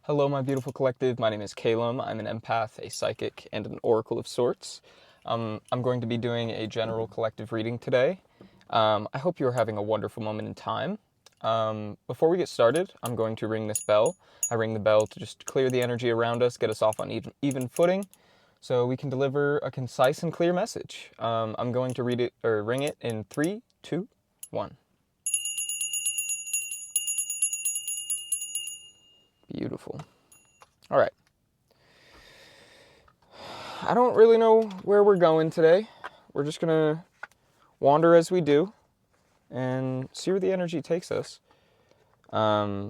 Hello, my beautiful collective. My name is Calum. I'm an empath, a psychic, and an oracle of sorts. I'm going to be doing a general collective reading today. I hope you're having a wonderful moment in time. Before we get started, I'm going to ring this bell. I ring the bell to just clear the energy around us, get us off on even footing, so we can deliver a concise and clear message. I'm going to read it or ring it in 3, 2, 1. Beautiful. All right. I don't really know where we're going today. We're just gonna wander as we do and see where the energy takes us. Yeah.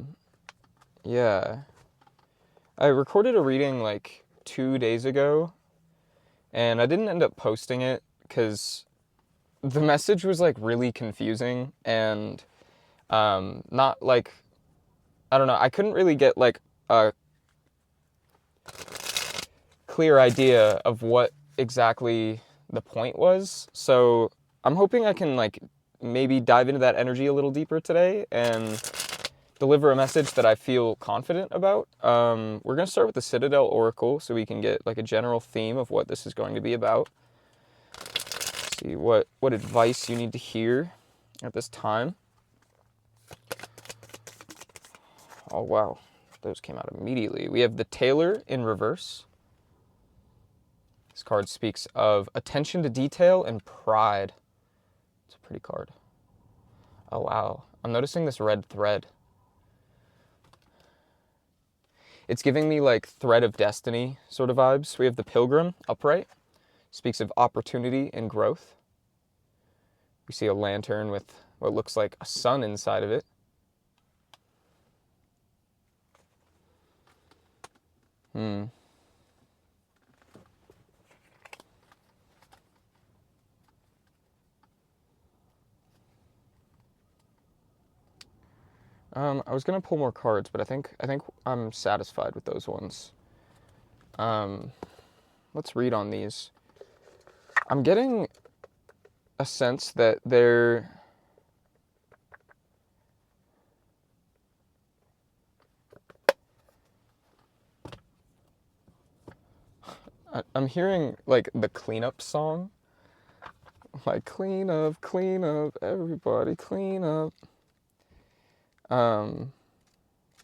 I recorded a reading like 2 days ago, and I didn't end up posting it because the message was like really confusing and not like, I don't know, I couldn't really get like a clear idea of what exactly the point was. So I'm hoping I can like maybe dive into that energy a little deeper today and deliver a message that I feel confident about. We're going to start with the Citadel Oracle so we can get like a general theme of what this is going to be about. See what advice you need to hear at this time. Oh wow, those came out immediately. We have the Tailor in reverse. This card speaks of attention to detail and pride. It's a pretty card. Oh wow, I'm noticing this red thread. It's giving me like thread of destiny sort of vibes. We have the Pilgrim upright. Speaks of opportunity and growth. We see a lantern with what looks like a sun inside of it. I was gonna pull more cards, but I think I'm satisfied with those ones. Let's read on these. I'm getting a sense that they're I'm hearing like the cleanup song. Like clean up, everybody clean up.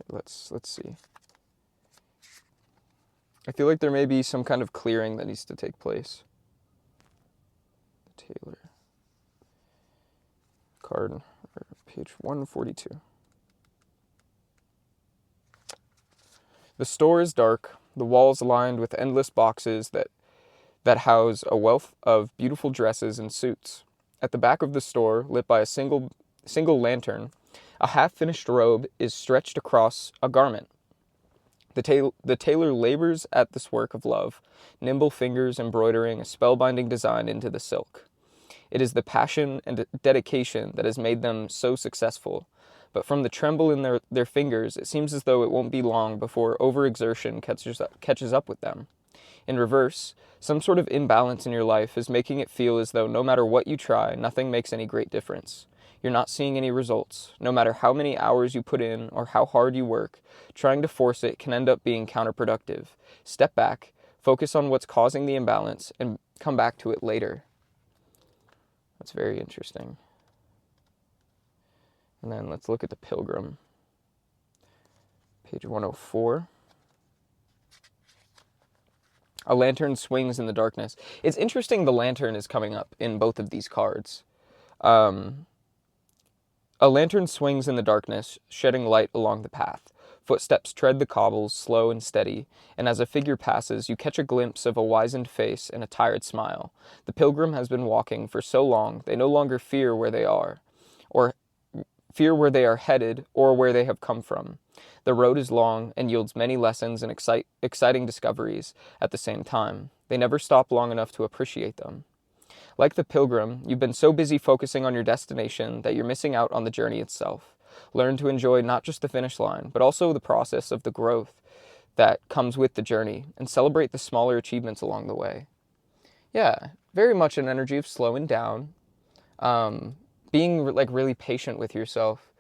Let's see. I feel like there may be some kind of clearing that needs to take place. The Tailor. Card, page 142. The store is dark, the walls lined with endless boxes that house a wealth of beautiful dresses and suits. At the back of the store, lit by a single lantern, a half-finished robe is stretched across a garment. The tailor labors at this work of love, nimble fingers embroidering a spellbinding design into the silk. It is the passion and dedication that has made them so successful, but from the tremble in their fingers, it seems as though it won't be long before overexertion catches up with them. In reverse, some sort of imbalance in your life is making it feel as though no matter what you try, nothing makes any great difference. You're not seeing any results. No matter how many hours you put in or how hard you work, trying to force it can end up being counterproductive. Step back, focus on what's causing the imbalance, and come back to it later. That's very interesting. And then let's look at the Pilgrim. Page 104. A lantern swings in the darkness. It's interesting the lantern is coming up in both of these cards. A lantern swings in the darkness, shedding light along the path. Footsteps tread the cobbles, slow and steady, and as a figure passes, you catch a glimpse of a wizened face and a tired smile. The pilgrim has been walking for so long, they no longer fear where they are, or fear where they are headed, or where they have come from. The road is long and yields many lessons and exciting discoveries at the same time. They never stop long enough to appreciate them. Like the pilgrim, you've been so busy focusing on your destination that you're missing out on the journey itself. Learn to enjoy not just the finish line, but also the process of the growth that comes with the journey, and celebrate the smaller achievements along the way. Yeah, very much an energy of slowing down, being like really patient with yourself.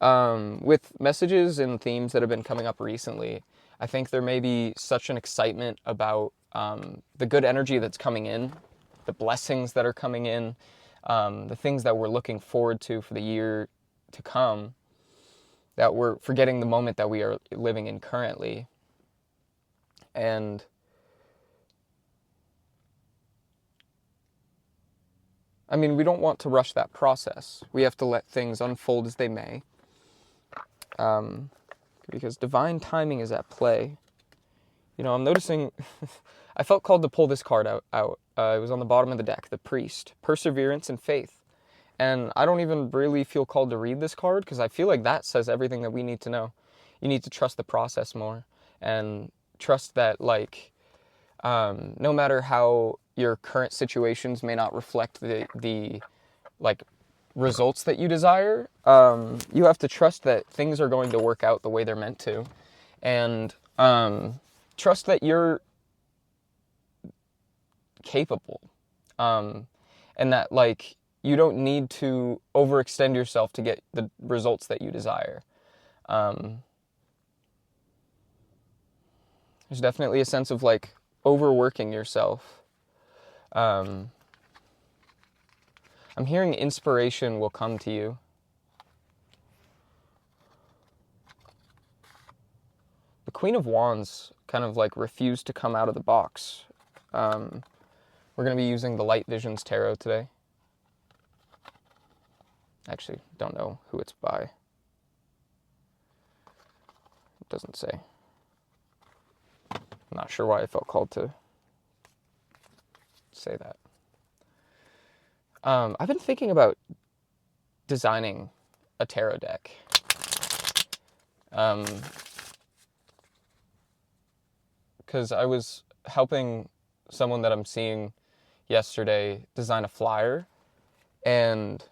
With messages and themes that have been coming up recently, I think there may be such an excitement about the good energy that's coming in, the blessings that are coming in, the things that we're looking forward to for the year to come, that we're forgetting the moment that we are living in currently. And I mean, we don't want to rush that process. We have to let things unfold as they may, because divine timing is at play. You know, I'm noticing, I felt called to pull this card out. It was on the bottom of the deck, the Priest, Perseverance and Faith. And I don't even really feel called to read this card because I feel like that says everything that we need to know. You need to trust the process more and trust that, like, no matter how your current situations may not reflect the like results that you desire, you have to trust that things are going to work out the way they're meant to, and trust that you're capable, and that, like, you don't need to overextend yourself to get the results that you desire. There's definitely a sense of, like, overworking yourself. I'm hearing inspiration will come to you. The Queen of Wands kind of, like, refused to come out of the box. We're going to be using the Light Visions Tarot today. Actually, don't know who it's by. It doesn't say. I'm not sure why I felt called to say that. I've been thinking about designing a tarot deck. Because I was helping someone that I'm seeing yesterday design a flyer, and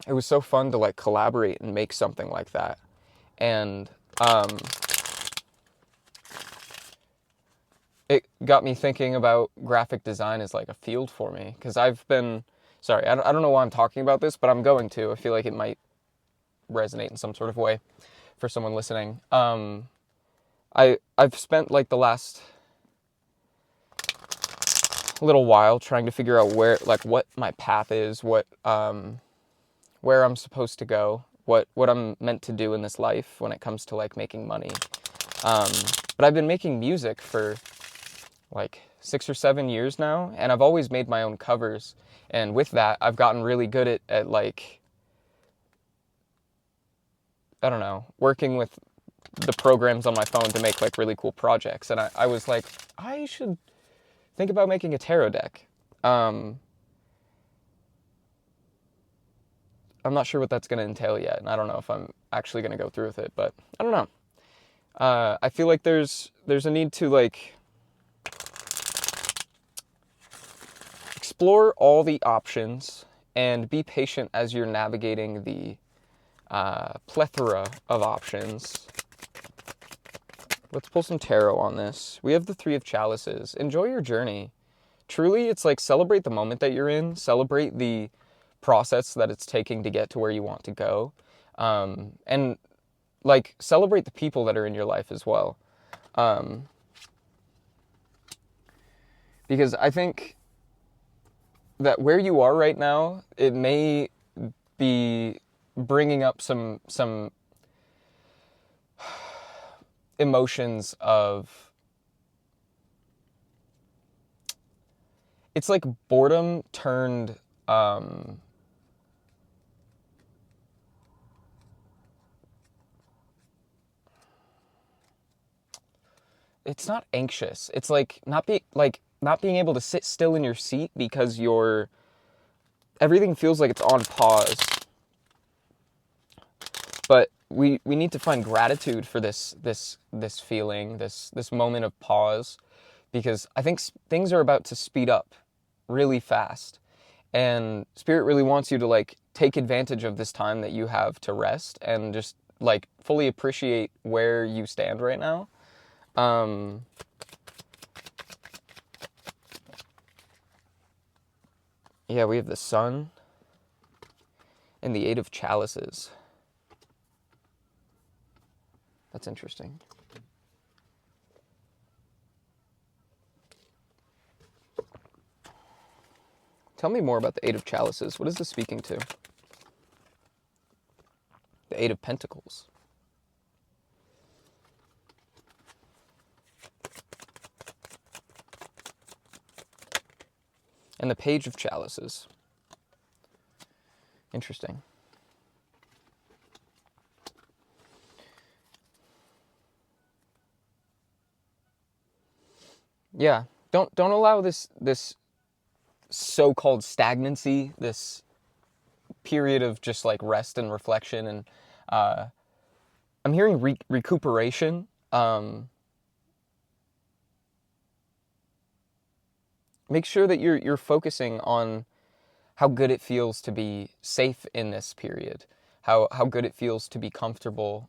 it was so fun to, like, collaborate and make something like that. And it got me thinking about graphic design as, like, a field for me, because I've been, sorry, I don't know why I'm talking about this, but I'm going to. I feel like it might resonate in some sort of way for someone listening. I've spent, like, the last little while trying to figure out where, like, what my path is, what where I'm supposed to go, what I'm meant to do in this life when it comes to, like, making money. But I've been making music for, like, 6 or 7 years now, and I've always made my own covers. And with that, I've gotten really good at like, I don't know, working with the programs on my phone to make, like, really cool projects. And I was like, I should think about making a tarot deck. I'm not sure what that's going to entail yet, and I don't know if I'm actually going to go through with it, but I don't know. I feel like there's a need to, like, explore all the options and be patient as you're navigating the plethora of options. Let's pull some tarot on this. We have the Three of Chalices. Enjoy your journey. Truly, it's like, celebrate the moment that you're in. Celebrate the process that it's taking to get to where you want to go. And, like, celebrate the people that are in your life as well. Because I think that where you are right now, it may be bringing up some emotions of, it's like boredom turned it's not anxious. It's like not being able to sit still in your seat because everything feels like it's on pause. But we need to find gratitude for this feeling, this moment of pause, because I think things are about to speed up really fast, and Spirit really wants you to, like, take advantage of this time that you have to rest and just, like, fully appreciate where you stand right now. Yeah, we have the Sun and the Eight of Chalices. That's interesting. Tell me more about the Eight of Chalices. What is this speaking to? The Eight of Pentacles. And the Page of Chalices. Interesting. Yeah. Don't allow this so-called stagnancy, this period of just like rest and reflection, and I'm hearing recuperation. Make sure that you're focusing on how good it feels to be safe in this period, how good it feels to be comfortable.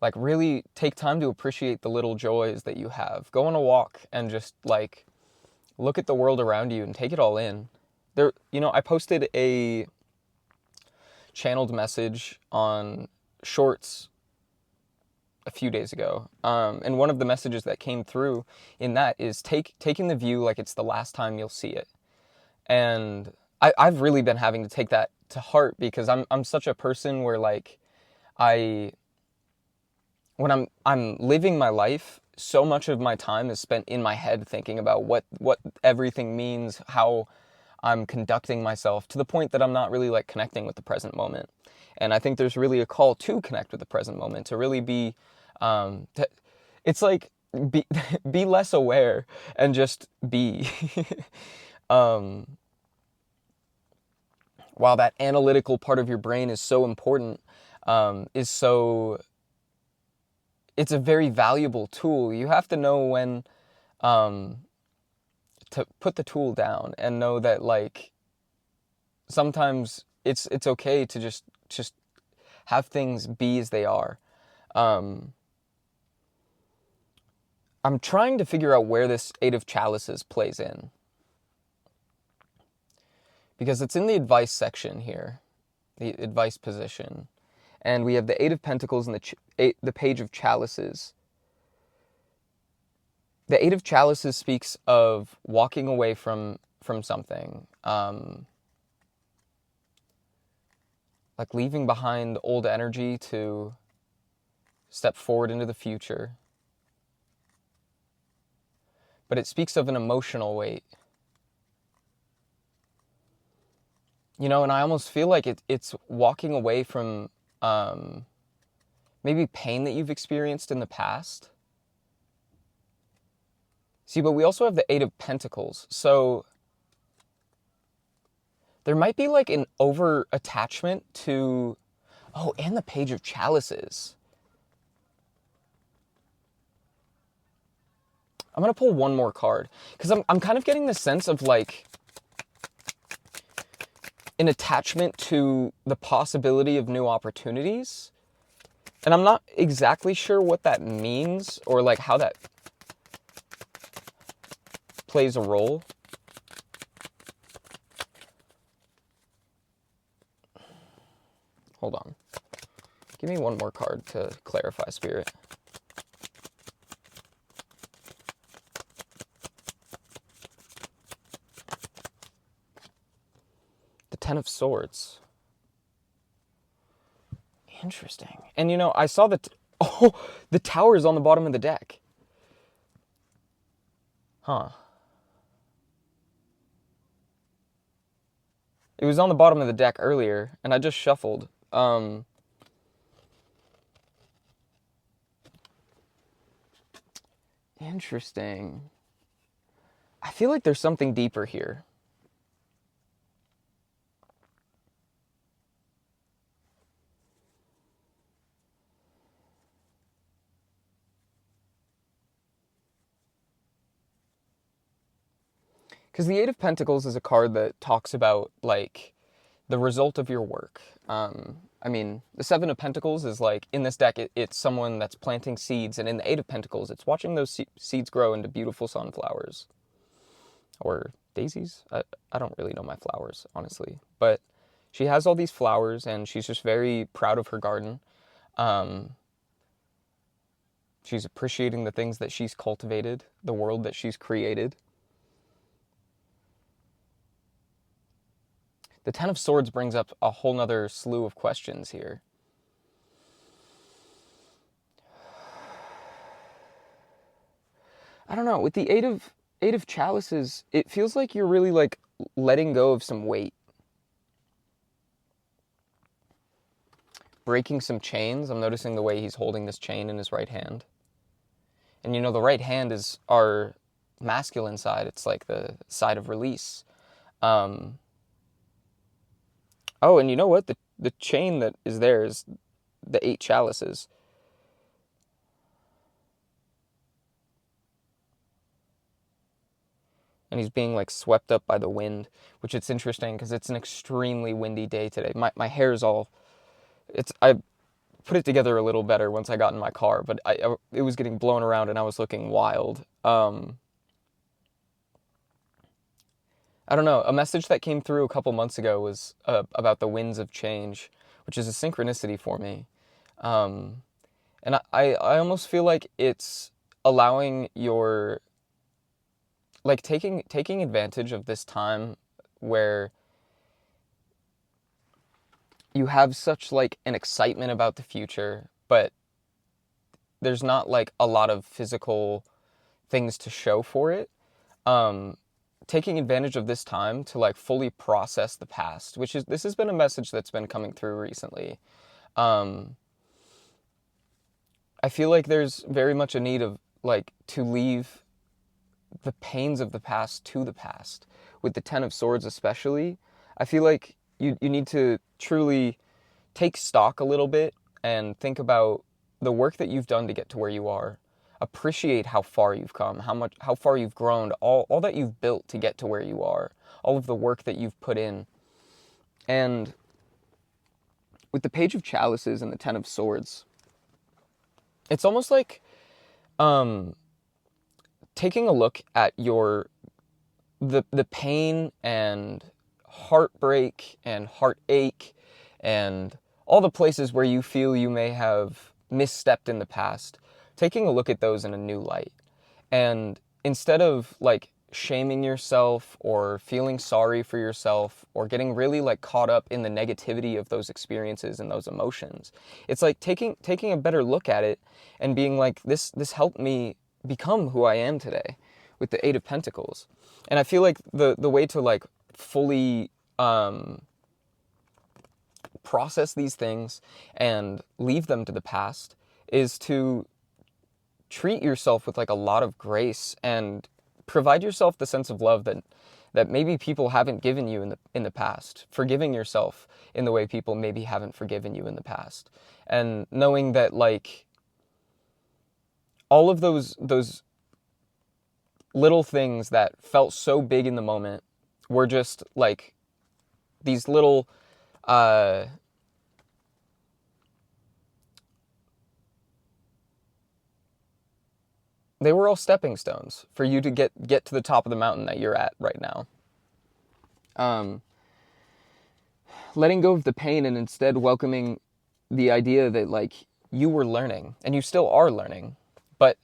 Like really take time to appreciate the little joys that you have. Go on a walk and just like look at the world around you and take it all in. There, I posted a channeled message on Shorts a few days ago. And one of the messages that came through in that is taking the view like it's the last time you'll see it. And I've really been having to take that to heart because I'm such a person where like when I'm living my life, so much of my time is spent in my head thinking about what everything means, how I'm conducting myself, to the point that I'm not really like connecting with the present moment. And I think there's really a call to connect with the present moment, to really be, it's like be less aware and just be. While that analytical part of your brain is so important, it's a very valuable tool. You have to know when to put the tool down and know that like sometimes it's okay to just have things be as they are. I'm trying to figure out where this Eight of Chalices plays in, because it's in the advice section here, the advice position. And we have the Eight of Pentacles and the Page of Chalices. The Eight of Chalices speaks of walking away from something, like leaving behind old energy to step forward into the future. But it speaks of an emotional weight. And I almost feel like it's walking away from maybe pain that you've experienced in the past. See, but we also have the Eight of Pentacles. So there might be like an over attachment to, and the Page of Chalices. I'm going to pull one more card because I'm kind of getting the sense of like an attachment to the possibility of new opportunities. And I'm not exactly sure what that means or like how that plays a role. Hold on. Give me one more card to clarify, Spirit. The Ten of Swords. Interesting. And I saw the tower is on the bottom of the deck. Huh. It was on the bottom of the deck earlier, and I just shuffled. Interesting. I feel like there's something deeper here. Because the Eight of Pentacles is a card that talks about, like, the result of your work. The Seven of Pentacles is, like, in this deck, it's someone that's planting seeds. And in the Eight of Pentacles, it's watching those seeds grow into beautiful sunflowers. Or daisies? I don't really know my flowers, honestly. But she has all these flowers, and she's just very proud of her garden. She's appreciating the things that she's cultivated, the world that she's created. The Ten of Swords brings up a whole nother slew of questions here. I don't know, with the Eight of Chalices, it feels like you're really like letting go of some weight. Breaking some chains. I'm noticing the way he's holding this chain in his right hand. And you know, the right hand is our masculine side. It's like the side of release. Oh, and you know what? The chain that is there is the 8 chalices. And he's being like swept up by the wind, which it's interesting because it's an extremely windy day today. My hair is all, I put it together a little better once I got in my car, but it was getting blown around and I was looking wild. I don't know, a message that came through a couple months ago was about the winds of change, which is a synchronicity for me. And I almost feel like it's allowing your, like taking advantage of this time where you have such like an excitement about the future, but there's not like a lot of physical things to show for it. Taking advantage of this time to like fully process the past, this has been a message that's been coming through recently. I feel like there's very much a need of like to leave the pains of the past to the past. With the Ten of Swords especially, I feel like you need to truly take stock a little bit and think about the work that you've done to get to where you are. Appreciate how far you've come, how far you've grown, all that you've built to get to where you are, all of the work that you've put in. And with the Page of Chalices and the Ten of Swords, it's almost like taking a look at the pain and heartbreak and heartache and all the places where you feel you may have misstepped in the past, taking a look at those in a new light. And instead of like shaming yourself or feeling sorry for yourself or getting really like caught up in the negativity of those experiences and those emotions, it's like taking a better look at it and being like, this helped me become who I am today with the Eight of Pentacles. And I feel like the way to like fully process these things and leave them to the past is to treat yourself with like a lot of grace and provide yourself the sense of love that maybe people haven't given you in the past. Forgiving yourself in the way people maybe haven't forgiven you in the past. And knowing that like all of those little things that felt so big in the moment were just like these little they were all stepping stones for you to get to the top of the mountain that you're at right now. Letting go of the pain and instead welcoming the idea that like you were learning and you still are learning, but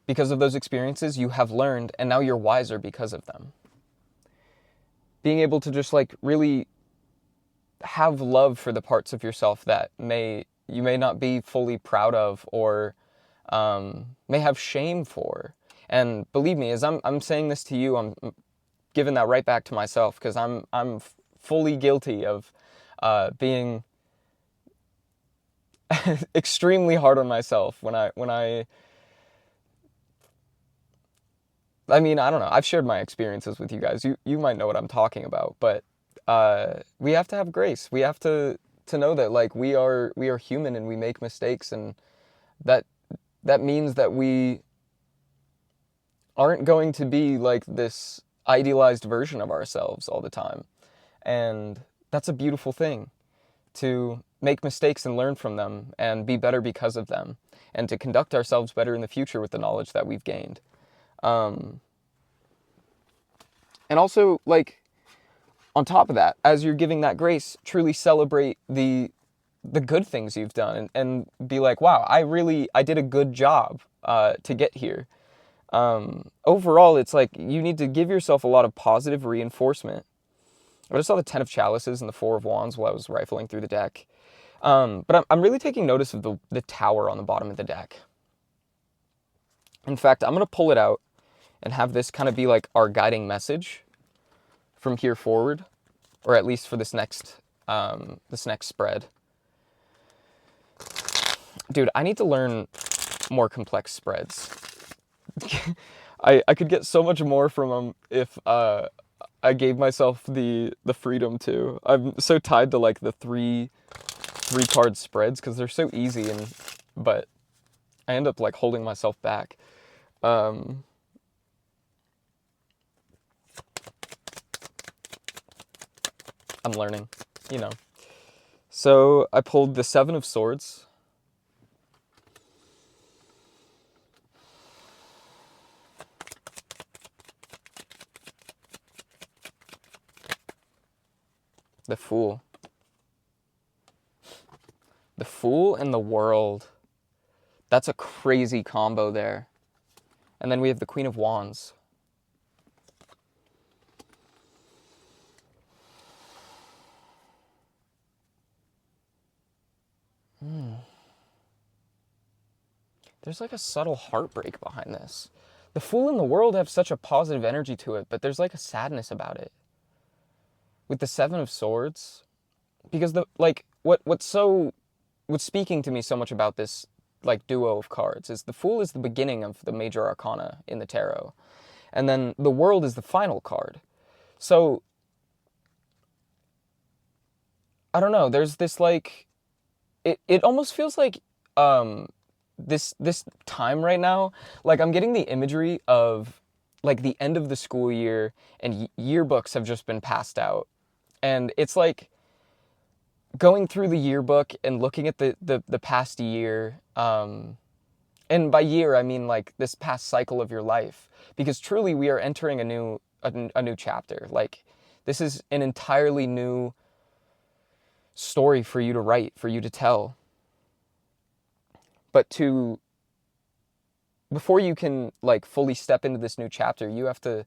because of those experiences you have learned and now you're wiser because of them. Being able to just like really have love for the parts of yourself that you may not be fully proud of or may have shame for. And believe me, as I'm saying this to you, I'm giving that right back to myself because I'm fully guilty of being extremely hard on myself when I mean, I don't know. I've shared my experiences with you guys. You might know what I'm talking about, but we have to have grace. We have to know that like we are human and we make mistakes, and that means that we aren't going to be like this idealized version of ourselves all the time. And that's a beautiful thing, to make mistakes and learn from them and be better because of them, and to conduct ourselves better in the future with the knowledge that we've gained. And also, like, on top of that, as you're giving that grace, truly celebrate the good things you've done and be like, wow, I did a good job to get here. Overall, it's like you need to give yourself a lot of positive reinforcement. I just saw the Ten of Chalices and the Four of Wands while I was rifling through the deck. But I'm really taking notice of the Tower on the bottom of the deck. In fact, I'm going to pull it out and have this kind of be like our guiding message from here forward, or at least for this next spread. Dude, I need to learn more complex spreads. I could get so much more from them if I gave myself the freedom to. I'm so tied to like the three card spreads because they're so easy, but I end up like holding myself back. I'm learning, you know. So I pulled the Seven of Swords. The Fool. The Fool and the World. That's a crazy combo there. And then we have the Queen of Wands. There's like a subtle heartbreak behind this. The Fool and the World have such a positive energy to it, but there's like a sadness about it. With the Seven of Swords, because what's speaking to me so much about this like duo of cards is the Fool is the beginning of the major arcana in the tarot, and then the World is the final card. So I don't know, there's this like it almost feels like this time right now, like I'm getting the imagery of like the end of the school year and yearbooks have just been passed out, and it's like going through the yearbook and looking at the past year, and by year I mean like this past cycle of your life, because truly we are entering a new chapter. Like this is an entirely new story for you to write, for you to tell. But before you can like fully step into this new chapter, you have to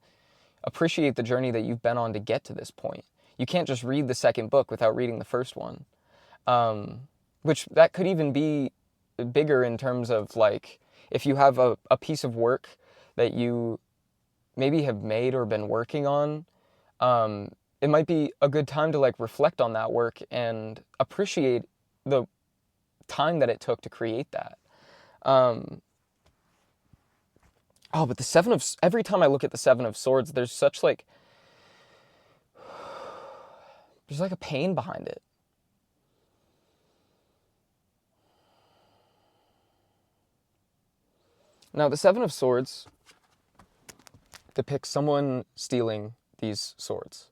appreciate the journey that you've been on to get to this point. You can't just read the second book without reading the first one. Which that could even be bigger in terms of like, if you have a piece of work that you maybe have made or been working on, it might be a good time to like reflect on that work and appreciate the time that it took to create that. But every time I look at the Seven of Swords, there's like a pain behind it. Now, the Seven of Swords depicts someone stealing these swords.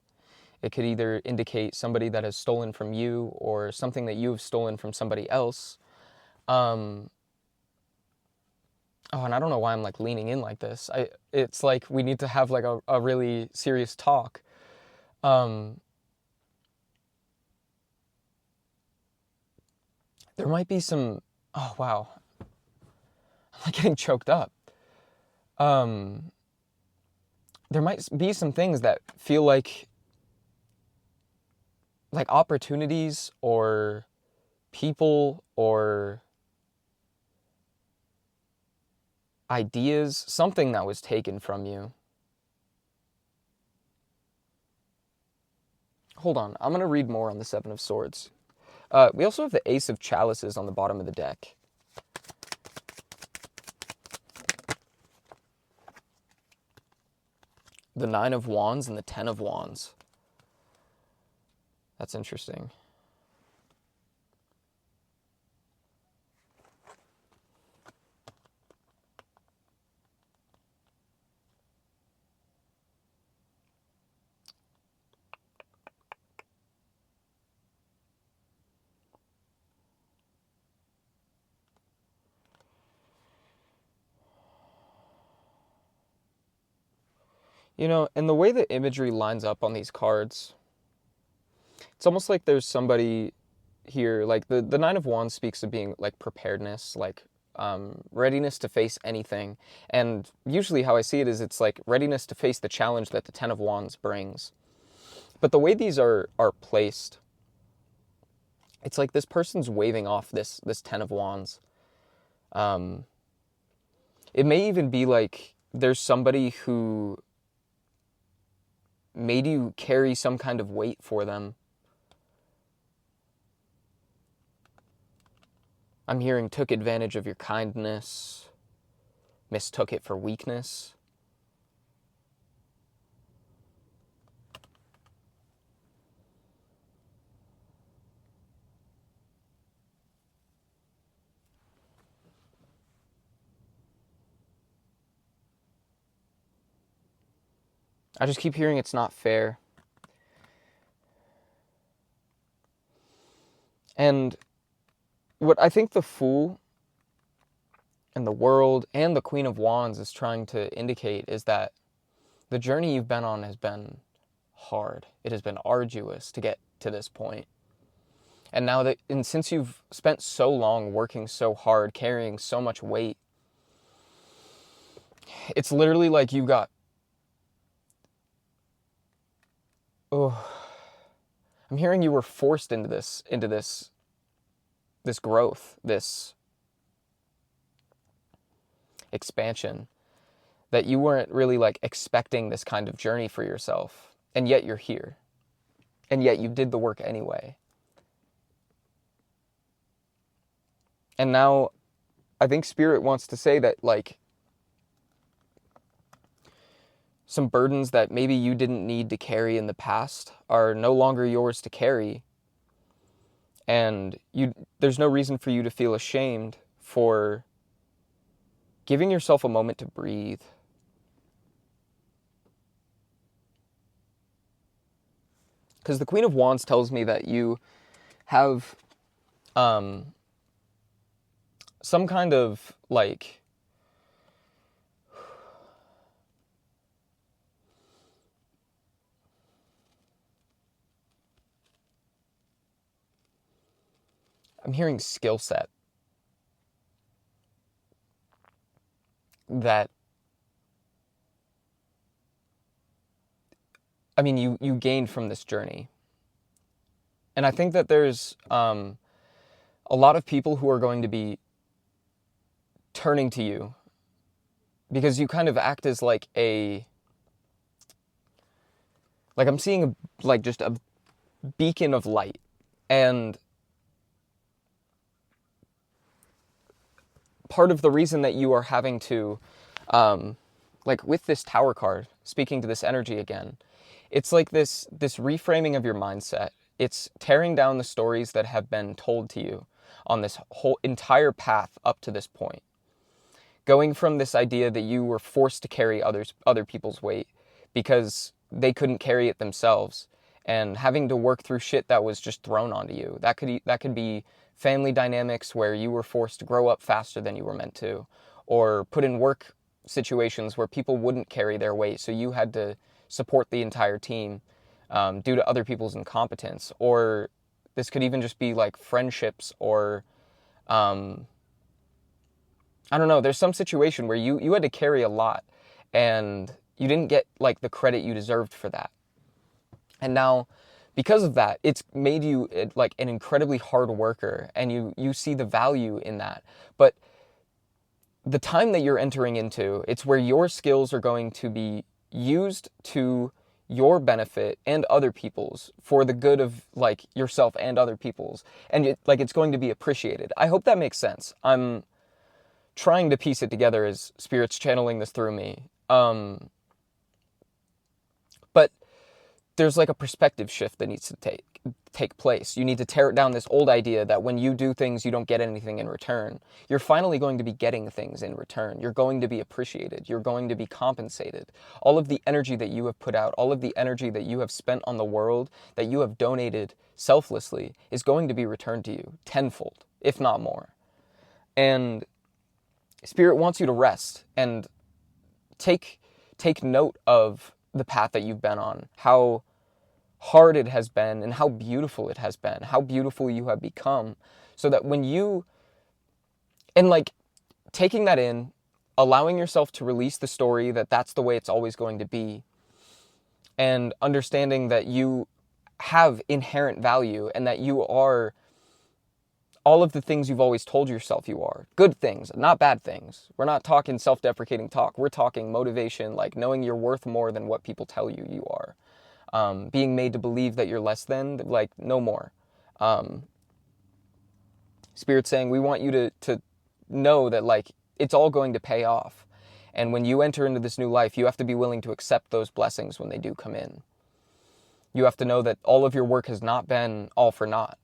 It could either indicate somebody that has stolen from you or something that you've stolen from somebody else. And I don't know why I'm like leaning in like this. It's like we need to have like a really serious talk. There might be some, oh wow, I'm like getting choked up. There might be some things that feel like opportunities or people or ideas, something that was taken from you. Hold on, I'm going to read more on the Seven of Swords. We also have the Ace of Chalices on the bottom of the deck. The Nine of Wands and the Ten of Wands. That's interesting. You know, and the way the imagery lines up on these cards, it's almost like there's somebody here, like the Nine of Wands speaks of being like preparedness, like readiness to face anything. And usually how I see it is it's like readiness to face the challenge that the Ten of Wands brings. But the way these are placed, it's like this person's waving off this Ten of Wands. It may even be like there's somebody who made you carry some kind of weight for them. I'm hearing took advantage of your kindness, mistook it for weakness. I just keep hearing it's not fair. And what I think the Fool and the World and the Queen of Wands is trying to indicate is that the journey you've been on has been hard. It has been arduous to get to this point. And now that, and since you've spent so long working so hard, carrying so much weight, it's literally like you got, I'm hearing you were forced into this growth, this expansion, that you weren't really like expecting this kind of journey for yourself. And yet you're here. And yet you did the work anyway. And now I think Spirit wants to say that like some burdens that maybe you didn't need to carry in the past are no longer yours to carry. And there's no reason for you to feel ashamed for giving yourself a moment to breathe. Because the Queen of Wands tells me that you have some kind of like I'm hearing skill set that, I mean, you gained from this journey. And I think that there's a lot of people who are going to be turning to you because you kind of act as like I'm seeing just a beacon of light. And part of the reason that you are having to, with this Tower card, speaking to this energy again, it's like this reframing of your mindset. It's tearing down the stories that have been told to you on this whole entire path up to this point. Going from this idea that you were forced to carry other people's weight because they couldn't carry it themselves, and having to work through shit that was just thrown onto you. That could be family dynamics where you were forced to grow up faster than you were meant to, or put in work situations where people wouldn't carry their weight, so you had to support the entire team due to other people's incompetence. Or this could even just be like friendships, or I don't know, there's some situation where you had to carry a lot and you didn't get like the credit you deserved for that. And now, because of that, it's made you like an incredibly hard worker, and you see the value in that. But the time that you're entering into, it's where your skills are going to be used to your benefit and other people's, for the good of like yourself and other people's. And it's going to be appreciated. I hope that makes sense. I'm trying to piece it together as Spirit's channeling this through me. But there's like a perspective shift that needs to take place. You need to tear down this old idea that when you do things, you don't get anything in return. You're finally going to be getting things in return. You're going to be appreciated. You're going to be compensated. All of the energy that you have put out, all of the energy that you have spent on the world, that you have donated selflessly, is going to be returned to you tenfold, if not more. And Spirit wants you to rest and take note of the path that you've been on, how hard it has been and how beautiful it has been, how beautiful you have become, so that when you, and like, taking that in, allowing yourself to release the story that that's the way it's always going to be, and understanding that you have inherent value and that you are all of the things you've always told yourself you are. Good things, not bad things. We're not talking self-deprecating talk. We're talking motivation, like knowing you're worth more than what people tell you you are. Being made to believe that you're less than, like, no more. Spirit's saying we want you to know that, like, it's all going to pay off. And when you enter into this new life, you have to be willing to accept those blessings when they do come in. You have to know that all of your work has not been all for naught.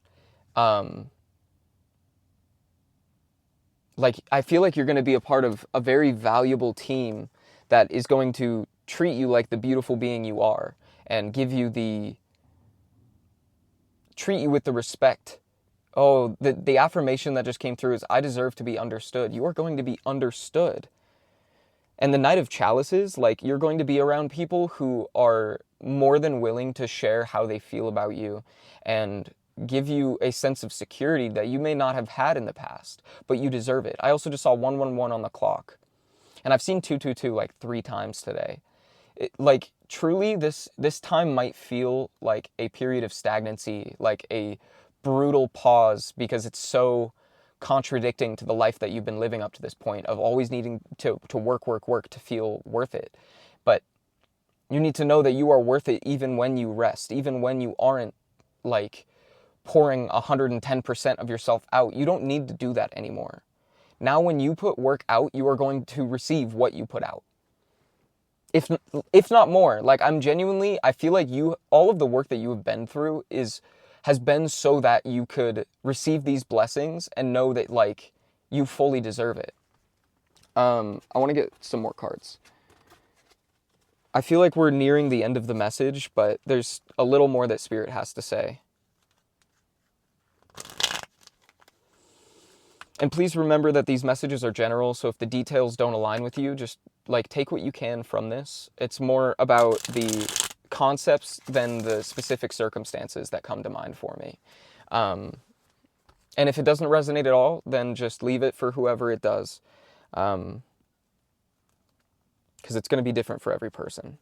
Like, I feel like you're going to be a part of a very valuable team that is going to treat you like the beautiful being you are and treat you with the respect. Oh, the affirmation that just came through is, I deserve to be understood. You are going to be understood. And the Knight of Chalices, like, you're going to be around people who are more than willing to share how they feel about you and give you a sense of security that you may not have had in the past, but you deserve it. I also just saw 111 on the clock, and I've seen 222 like 3 times today. Like, truly, this time might feel like a period of stagnancy, like a brutal pause, because it's so contradicting to the life that you've been living up to this point of always needing to work to feel worth it. But you need to know that you are worth it even when you rest, even when you aren't, like, pouring 110% of yourself out. You don't need to do that anymore. Now, when you put work out, you are going to receive what you put out. If not more. Like, I feel like all of the work that you have been through has been so that you could receive these blessings and know that, like, you fully deserve it. I want to get some more cards. I feel like we're nearing the end of the message, but there's a little more that Spirit has to say. And please remember that these messages are general, so if the details don't align with you, just, like, take what you can from this. It's more about the concepts than the specific circumstances that come to mind for me. And if it doesn't resonate at all, then just leave it for whoever it does. Because it's going to be different for every person.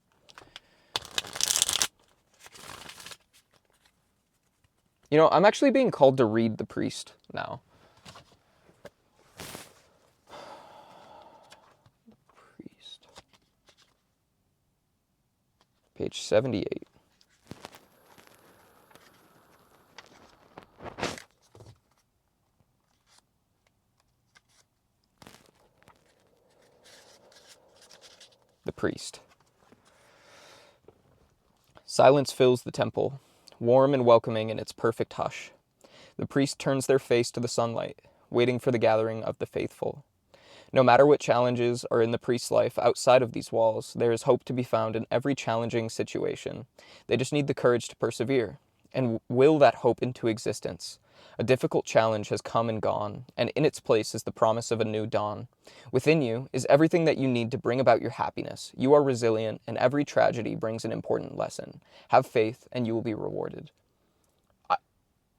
You know, I'm actually being called to read the Priest now. Priest. Page 78. The Priest. Silence fills the temple, warm and welcoming in its perfect hush. The priest turns their face to the sunlight, waiting for the gathering of the faithful. No matter what challenges are in the priest's life outside of these walls, there is hope to be found in every challenging situation. They just need the courage to persevere and will that hope into existence. A difficult challenge has come and gone, and in its place is the promise of a new dawn. Within you is everything that you need to bring about your happiness. You are resilient, and every tragedy brings an important lesson. Have faith, and you will be rewarded.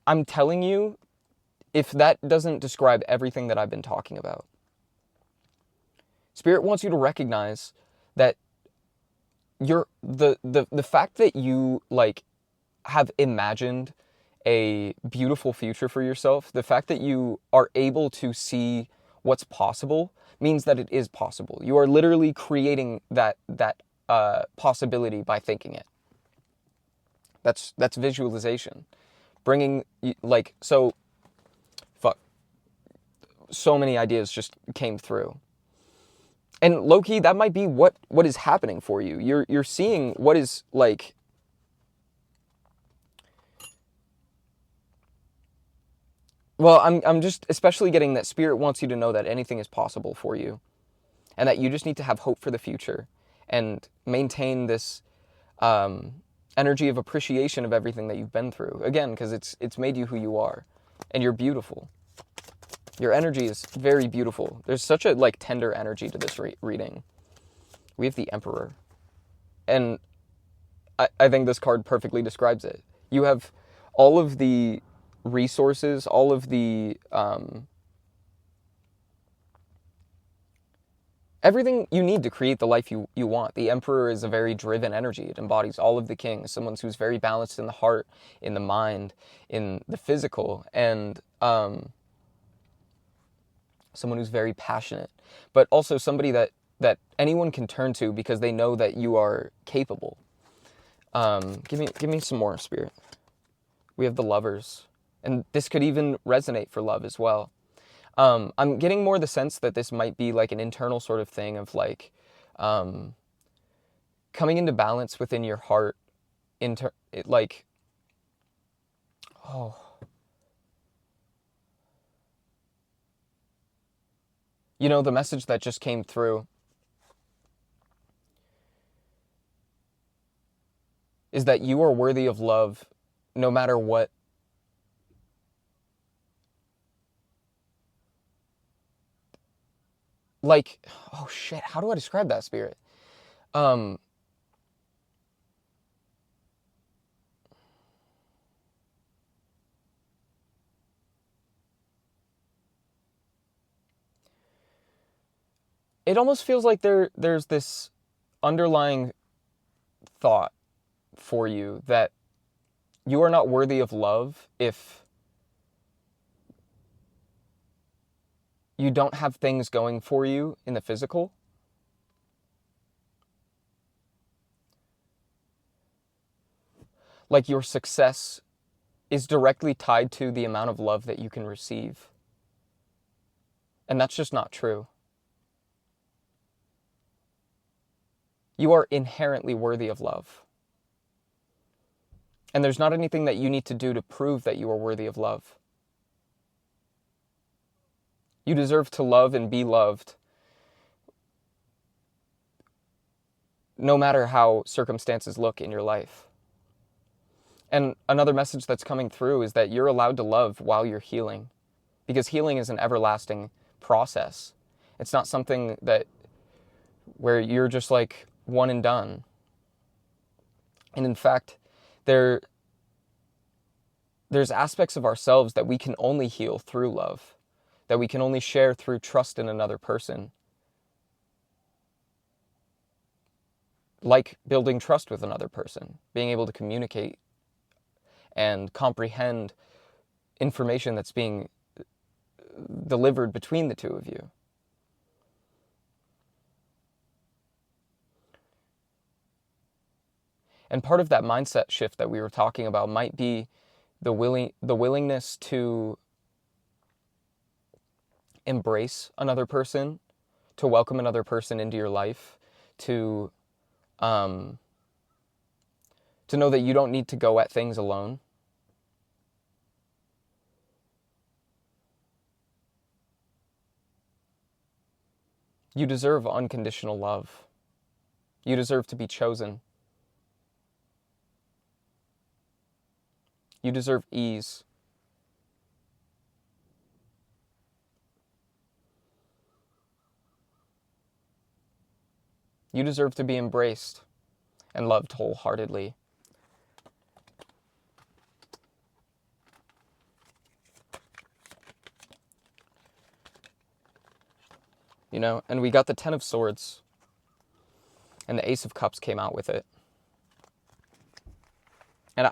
I'm telling you, if that doesn't describe everything that I've been talking about, Spirit wants you to recognize that the fact that you, like, have imagined a beautiful future for yourself, the fact that you are able to see what's possible means that it is possible. You are literally creating that possibility by thinking it. That's visualization. Bringing, like, so many ideas just came through. And low-key, that might be what is happening for you. You're seeing what is, like, well, I'm just especially getting that Spirit wants you to know that anything is possible for you, and that you just need to have hope for the future and maintain this energy of appreciation of everything that you've been through. Again, because it's made you who you are, and you're beautiful. Your energy is very beautiful. There's such a, like, tender energy to this reading. We have the Emperor, and I think this card perfectly describes it. You have all of the resources, all of the everything you need to create the life you want. The Emperor is a very driven energy. It embodies all of the kings, someone who's very balanced in the heart, in the mind, in the physical, and someone who's very passionate, but also somebody that anyone can turn to because they know that you are capable. Give me some more, Spirit. We have the Lovers, and this could even resonate for love as well. I'm getting more the sense that this might be like an internal sort of thing of like coming into balance within your heart. Like, oh, you know, the message that just came through is that you are worthy of love no matter what. Like, oh shit, how do I describe that, Spirit? It almost feels like there's this underlying thought for you that you are not worthy of love if you don't have things going for you in the physical. Like your success is directly tied to the amount of love that you can receive. And that's just not true. You are inherently worthy of love. And there's not anything that you need to do to prove that you are worthy of love. You deserve to love and be loved no matter how circumstances look in your life. And another message that's coming through is that you're allowed to love while you're healing, because healing is an everlasting process. It's not something that where you're just like one and done. And in fact, there's aspects of ourselves that we can only heal through love, that we can only share through trust in another person. Like building trust with another person, being able to communicate and comprehend information that's being delivered between the two of you. And part of that mindset shift that we were talking about might be the willingness to embrace another person, to welcome another person into your life, to know that you don't need to go at things alone. You deserve unconditional love. You deserve to be chosen. You deserve ease. You deserve to be embraced and loved wholeheartedly. You know, and we got the Ten of Swords, and the Ace of Cups came out with it. And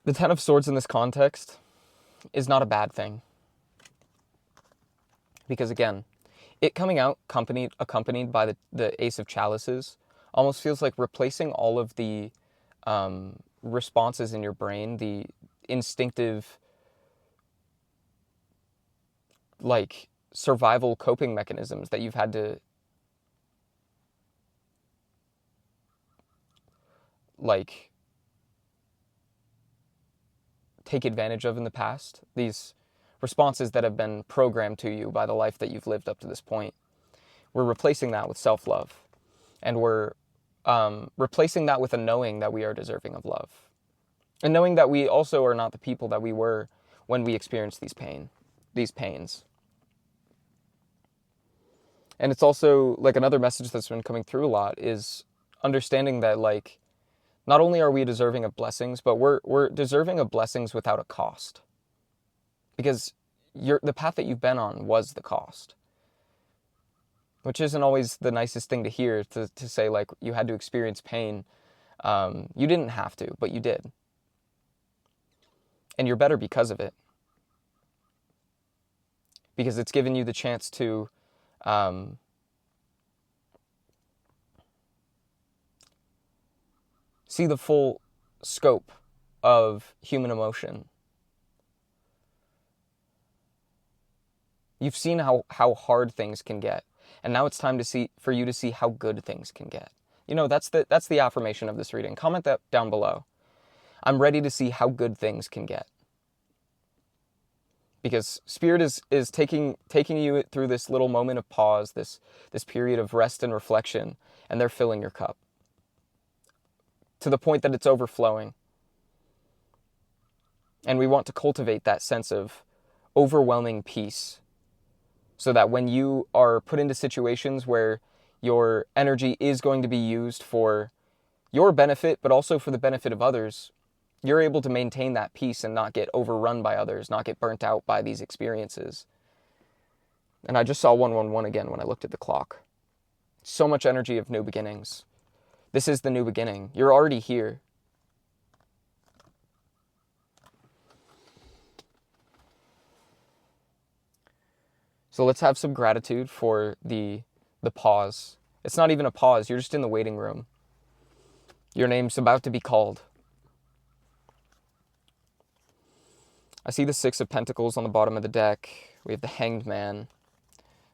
the Ten of Swords in this context is not a bad thing. Because again, it coming out accompanied by the Ace of Chalices almost feels like replacing all of the responses in your brain, the instinctive, like, survival coping mechanisms that you've had to, like, take advantage of in the past. These responses that have been programmed to you by the life that you've lived up to this point. We're replacing that with self-love. And we're replacing that with a knowing that we are deserving of love. And knowing that we also are not the people that we were when we experienced these pains. And it's also, like, another message that's been coming through a lot is understanding that, like, not only are we deserving of blessings, but we're deserving of blessings without a cost. Because the path that you've been on was the cost. which isn't always the nicest thing to hear, to say, like, you had to experience pain. You didn't have to, but you did. And you're better because of it. Because it's given you the chance to see the full scope of human emotion. You've seen how hard things can get. And now it's time for you to see how good things can get. You know, that's the affirmation of this reading. Comment that down below. I'm ready to see how good things can get. Because Spirit is taking you through this little moment of pause, this period of rest and reflection, and they're filling your cup to the point that it's overflowing. And we want to cultivate that sense of overwhelming peace, so that when you are put into situations where your energy is going to be used for your benefit, but also for the benefit of others, you're able to maintain that peace and not get overrun by others, not get burnt out by these experiences. And I just saw 111 again when I looked at the clock. So much energy of new beginnings. This is the new beginning. You're already here. So let's have some gratitude for the pause. It's not even a pause. You're just in the waiting room. Your name's about to be called. I see the 6 of Pentacles on the bottom of the deck. We have the Hanged Man,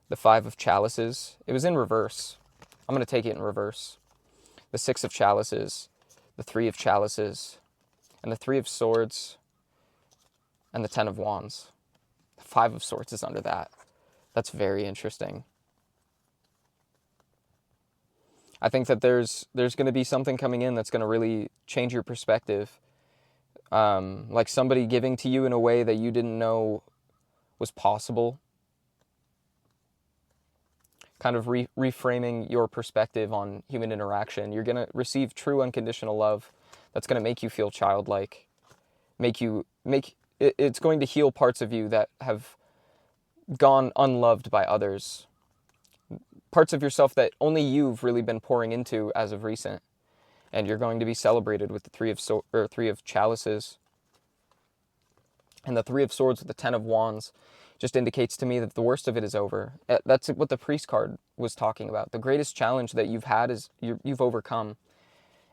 the 5 of Chalices. It was in reverse. I'm going to take it in reverse. The 6 of Chalices, the 3 of Chalices, and the 3 of Swords, and the 10 of Wands. The 5 of Swords is under that. That's very interesting. I think that there's going to be something coming in that's going to really change your perspective. Like somebody giving to you in a way that you didn't know was possible. Kind of reframing your perspective on human interaction. You're going to receive true unconditional love that's going to make you feel childlike. It's going to heal parts of you that have gone unloved by others. Parts of yourself that only you've really been pouring into as of recent. And you're going to be celebrated with the 3 of Chalices. And the 3 of Swords with the 10 of Wands just indicates to me that the worst of it is over. That's what the Priest card was talking about. The greatest challenge that you've had is you've overcome.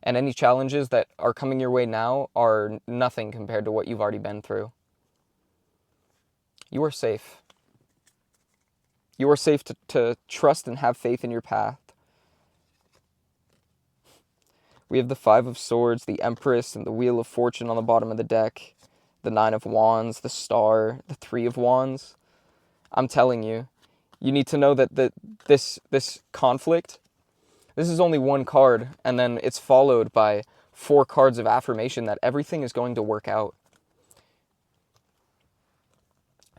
And any challenges that are coming your way now are nothing compared to what you've already been through. You are safe. You are safe to trust and have faith in your path. We have the 5 of Swords, the Empress, and the Wheel of Fortune on the bottom of the deck. The 9 of Wands, the Star, the 3 of Wands. I'm telling you, you need to know that this conflict, this is only one card, and then it's followed by 4 cards of affirmation that everything is going to work out.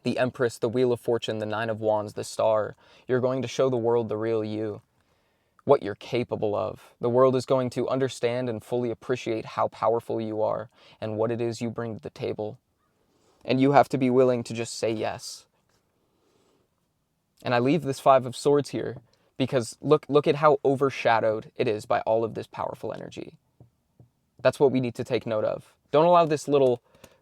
The Empress, the Wheel of Fortune, the 9 of Wands, the Star. You're going to show the world the real you, what you're capable of. The world is going to understand and fully appreciate how powerful you are and what it is you bring to the table. And you have to be willing to just say yes. And I leave this 5 of Swords here because look at how overshadowed it is by all of this powerful energy. That's what we need to take note of. Don't allow this little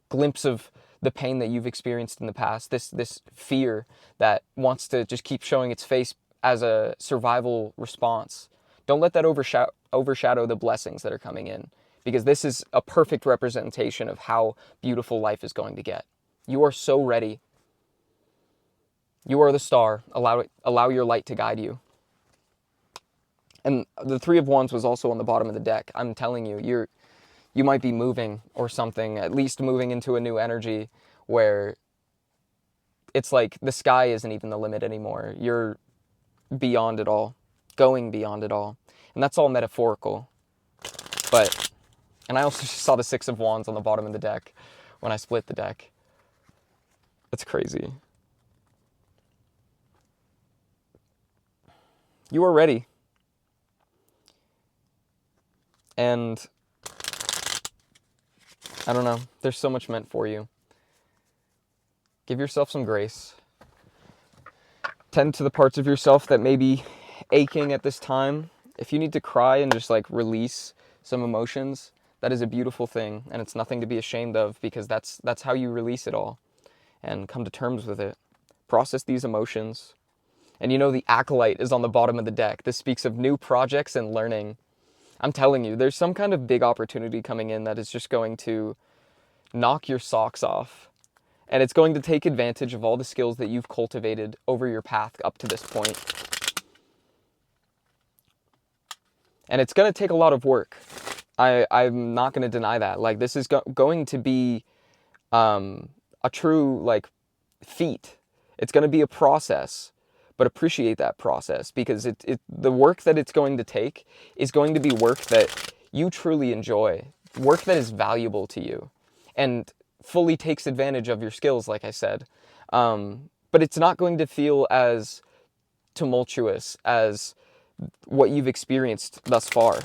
glimpse of the pain that you've experienced in the past, this fear that wants to just keep showing its face as a survival response. Don't let that overshadow the blessings that are coming in, because this is a perfect representation of how beautiful life is going to get. You are so ready. You are the star. Allow your light to guide you. And the 3 of Wands was also on the bottom of the deck. I'm telling you, you might be moving or something, at least moving into a new energy where it's like the sky isn't even the limit anymore. You're beyond it all, going beyond it all. And that's all metaphorical. And I also just saw the 6 of Wands on the bottom of the deck when I split the deck. That's crazy. You are ready. And I don't know, there's so much meant for you. Give yourself some grace. Tend to the parts of yourself that maybe aching at this time, if you need to cry and just like release some emotions, that is a beautiful thing, and it's nothing to be ashamed of, because that's how you release it all and come to terms with it. Process these emotions. And the acolyte is on the bottom of the deck. This speaks of new projects and learning. I'm telling you, there's some kind of big opportunity coming in that is just going to knock your socks off. And it's going to take advantage of all the skills that you've cultivated over your path up to this point. And it's going to take a lot of work. I'm not going to deny that. Like, this is going to be a true, like, feat. It's going to be a process, but appreciate that process, because the work that it's going to take is going to be work that you truly enjoy, work that is valuable to you, and fully takes advantage of your skills, like I said. But it's not going to feel as tumultuous as what you've experienced thus far.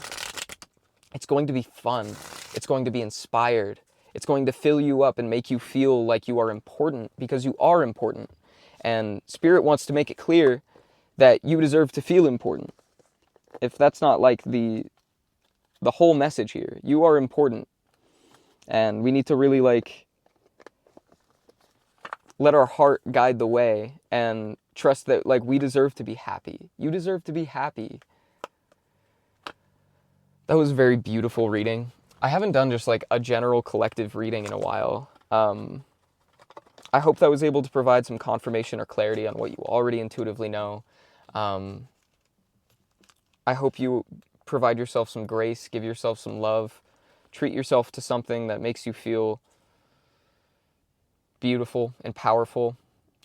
It's going to be fun. It's going to be inspired. It's going to fill you up and make you feel like you are important, because you are important. And Spirit wants to make it clear that you deserve to feel important. If that's not like the whole message here, you are important. And we need to really like let our heart guide the way and trust that like we deserve to be happy. You deserve to be happy. That was a very beautiful reading. I haven't done just like a general collective reading in a while. I hope that was able to provide some confirmation or clarity on what you already intuitively know. I hope you provide yourself some grace, give yourself some love, treat yourself to something that makes you feel beautiful and powerful,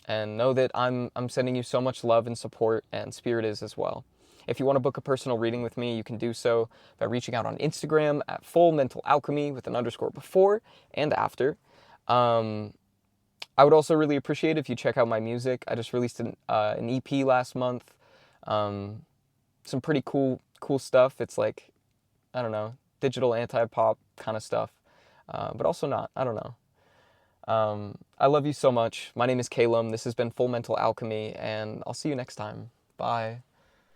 and know that I'm sending you so much love and support, and Spirit is as well. If you want to book a personal reading with me, you can do so by reaching out on Instagram at fullmentalalchemy with an _ before and after. I would also really appreciate if you check out my music. I just released an EP last month. Some pretty cool stuff. It's like, I don't know, digital anti-pop kind of stuff, but also not. I don't know. I love you so much. My name is Calum. This has been Full Mental Alchemy, and I'll see you next time. Bye.